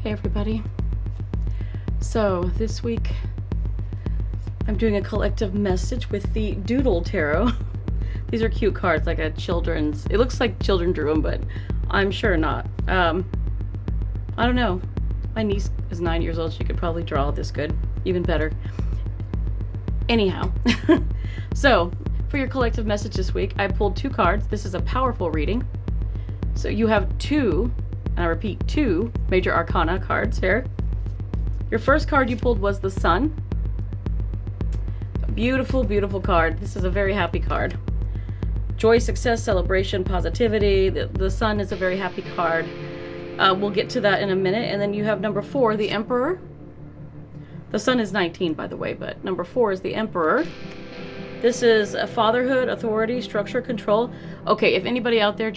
Hey everybody. So this week I'm doing a collective message with the Doodle Tarot. These are cute cards, like a children's. It looks like children drew them, but I'm sure not. I don't know. My niece is 9 years old. She could probably draw this good, even better. Anyhow, so for your collective message this week, I pulled two cards. This is a powerful reading. So you have two, and I repeat, two major arcana cards here. Your first card you pulled was the Sun. A beautiful, beautiful card. This is a very happy card. Joy, success, celebration, positivity. The Sun is a very happy card. We'll get to that in a minute. And then you have number 4, the Emperor. The Sun is 19, by the way, but number 4 is the Emperor. This is a fatherhood, authority, structure, control. Okay, if anybody out there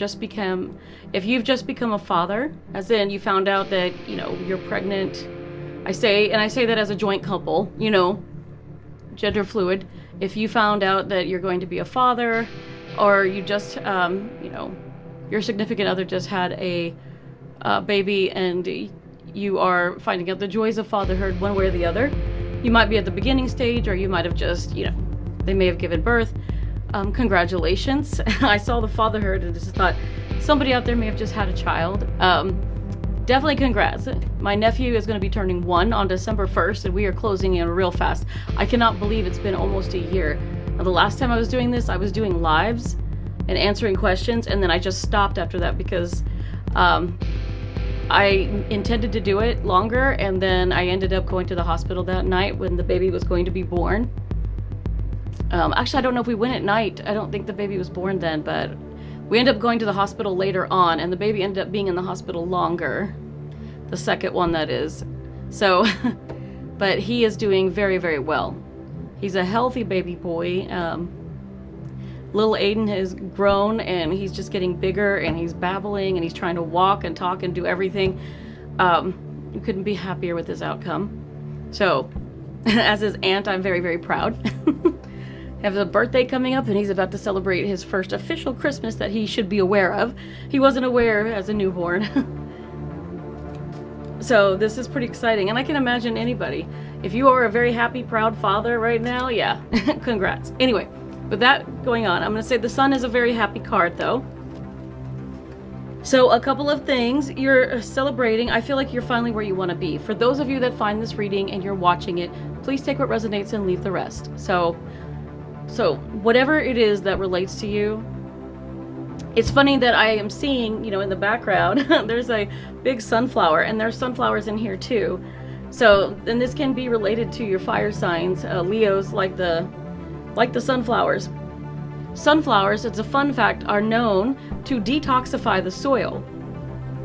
if you've just become a father, as in you found out that, you're pregnant, I say that as a joint couple, gender fluid. If you found out that you're going to be a father, or you just, your significant other just had a baby and you are finding out the joys of fatherhood one way or the other, you might be at the beginning stage, or you might have just, they may have given birth. Congratulations. I saw the fatherhood and just thought somebody out there may have just had a child. Definitely congrats. My nephew is going to be turning 1 on December 1st, and we are closing in real fast. I cannot believe it's been almost a year. Now, the last time I was doing this, I was doing lives and answering questions, and then I just stopped after that because I intended to do it longer, and then I ended up going to the hospital that night when the baby was going to be born. Actually, I don't know if we went at night. I don't think the baby was born then, but we ended up going to the hospital later on, and the baby ended up being in the hospital longer. The second one, that is. So, but he is doing very, very well. He's a healthy baby boy. Little Aiden has grown, and he's just getting bigger, and he's babbling, and he's trying to walk and talk and do everything. You couldn't be happier with his outcome. So, as his aunt, I'm very, very proud. Has a birthday coming up, and he's about to celebrate his first official Christmas that he should be aware of. He wasn't aware as a newborn. So this is pretty exciting, and I can imagine anybody. If you are a very happy, proud father right now, yeah, congrats. Anyway, with that going on, I'm going to say the Sun is a very happy card, though. So a couple of things. You're celebrating. I feel like you're finally where you want to be. For those of you that find this reading and you're watching it, please take what resonates and leave the rest. So whatever it is that relates to you, it's funny that I am seeing, in the background, there's a big sunflower, and there's sunflowers in here too. So, and this can be related to your fire signs. Leos like the sunflowers. Sunflowers, it's a fun fact, are known to detoxify the soil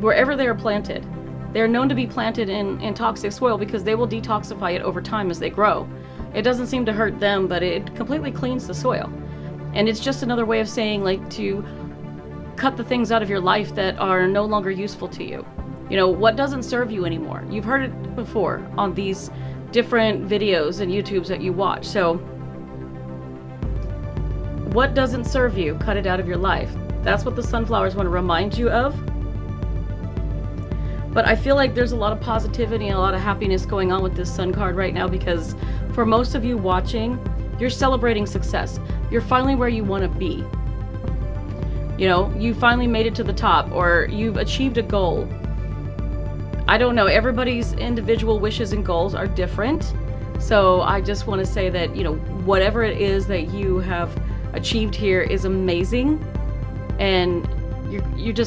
wherever they are planted. They are known to be planted in toxic soil because they will detoxify it over time as they grow. It doesn't seem to hurt them, but it completely cleans the soil. And it's just another way of saying, to cut the things out of your life that are no longer useful to you. What doesn't serve you anymore. You've heard it before on these different videos and YouTubes that you watch. So, what doesn't serve you, cut it out of your life. That's what the sunflowers want to remind you of. But I feel like there's a lot of positivity and a lot of happiness going on with this Sun card right now, because for most of you watching, you're celebrating success. You're finally where you want to be. You finally made it to the top, or you've achieved a goal. I don't know, everybody's individual wishes and goals are different. So I just want to say that, whatever it is that you have achieved here is amazing. And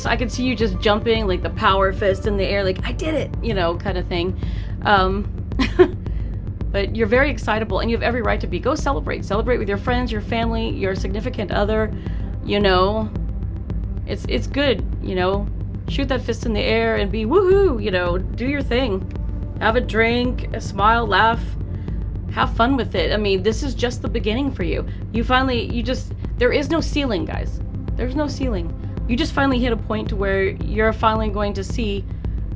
I can see you just jumping, like the power fist in the air, like, I did it, kind of thing. But you're very excitable, and you have every right to be. Go celebrate. Celebrate with your friends, your family, your significant other, It's good, Shoot that fist in the air and be woohoo, do your thing. Have a drink, smile, laugh, have fun with it. I mean, this is just the beginning for you. There is no ceiling, guys. There's no ceiling. You just finally hit a point to where you're finally going to see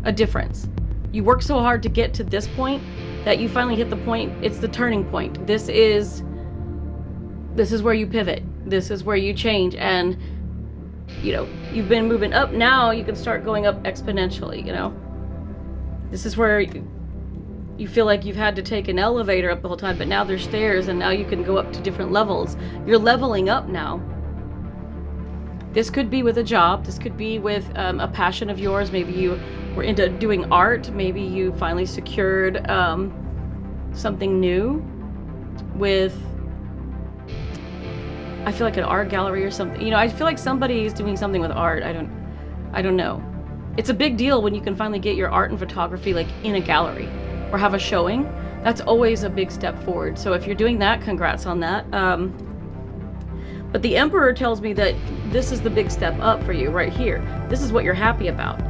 a difference. You work so hard to get to this point that you finally hit the point. It's the turning point. This is where you pivot. This is where you change, and you've been moving up. Now you can start going up exponentially, This is where you feel like you've had to take an elevator up the whole time, but now there's stairs and now you can go up to different levels. You're leveling up now. This could be with a job. This could be with a passion of yours. Maybe you were into doing art. Maybe you finally secured something new with, I feel like an art gallery or something. You know, I feel like somebody is doing something with art. I don't know. It's a big deal when you can finally get your art and photography like in a gallery or have a showing. That's always a big step forward. So if you're doing that, congrats on that. But the Emperor tells me that this is the big step up for you right here. This is what you're happy about.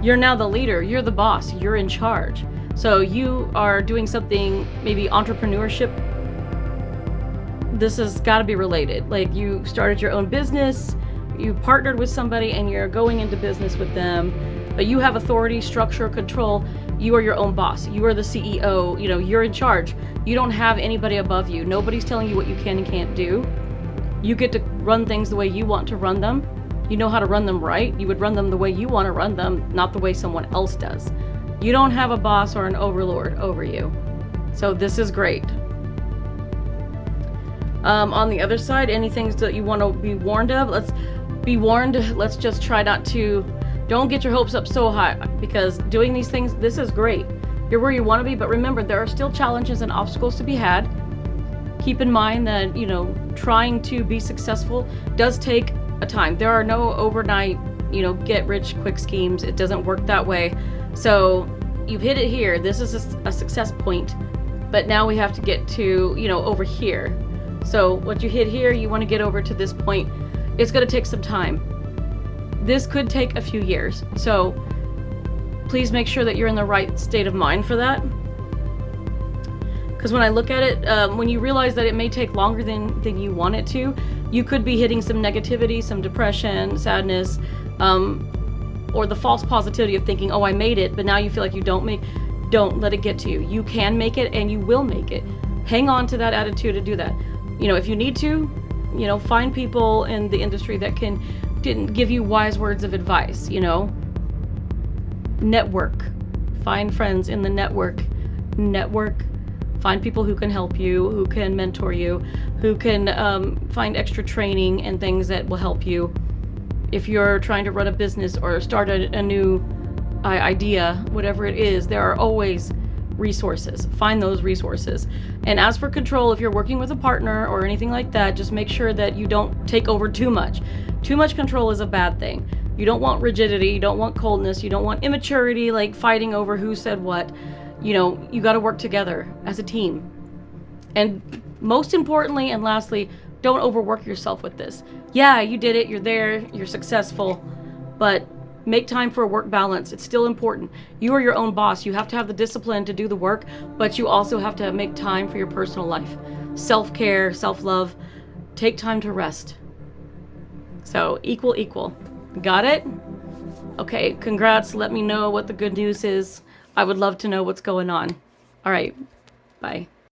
You're now the leader. You're the boss. You're in charge. So you are doing something, maybe entrepreneurship. This has got to be related. Like you started your own business, you partnered with somebody and you're going into business with them, but you have authority, structure, control. You are your own boss. You are the CEO. You know, you're in charge. You don't have anybody above you. Nobody's telling you what you can and can't do. You get to run things the way you want to run them. You know how to run them right. You would run them the way you want to run them, not the way someone else does. You don't have a boss or an overlord over you. So this is great. On the other side, any things that you want to be warned of, let's be warned. Let's just try not to, don't get your hopes up so high, because doing these things, this is great. You're where you want to be, but remember, there are still challenges and obstacles to be had. Keep in mind that, you know, trying to be successful does take a time. There are no overnight, you know, get rich quick schemes. It doesn't work that way. So you've hit it here. This is a success point, but now we have to get to, you know, over here. So what you hit here, you want to get over to this point. It's going to take some time. This could take a few years. So please make sure that you're in the right state of mind for that. Because when I look at it, when you realize that it may take longer than you want it to, you could be hitting some negativity, some depression, sadness, or the false positivity of thinking, oh, I made it, but now you feel like you don't let it get to you. You can make it and you will make it. Hang on to that attitude to do that. You know, if you need to, you know, find people in the industry that didn't give you wise words of advice, you know. Network. Find friends in the network. Find people who can help you, who can mentor you, who can find extra training and things that will help you. If you're trying to run a business or start a new idea, whatever it is, there are always resources. Find those resources. And as for control, if you're working with a partner or anything like that, just make sure that you don't take over too much. Too much control is a bad thing. You don't want rigidity, you don't want coldness, you don't want immaturity, like fighting over who said what. You know, you got to work together as a team. And most importantly and lastly, don't overwork yourself with this. Yeah, you did it, you're there, you're successful, but make time for a work balance. It's still important. You are your own boss. You have to have the discipline to do the work, but you also have to make time for your personal life. Self-care, self-love. Take time to rest. So equal. Got it? Okay, congrats. Let me know what the good news is. I would love to know what's going on. All right, bye.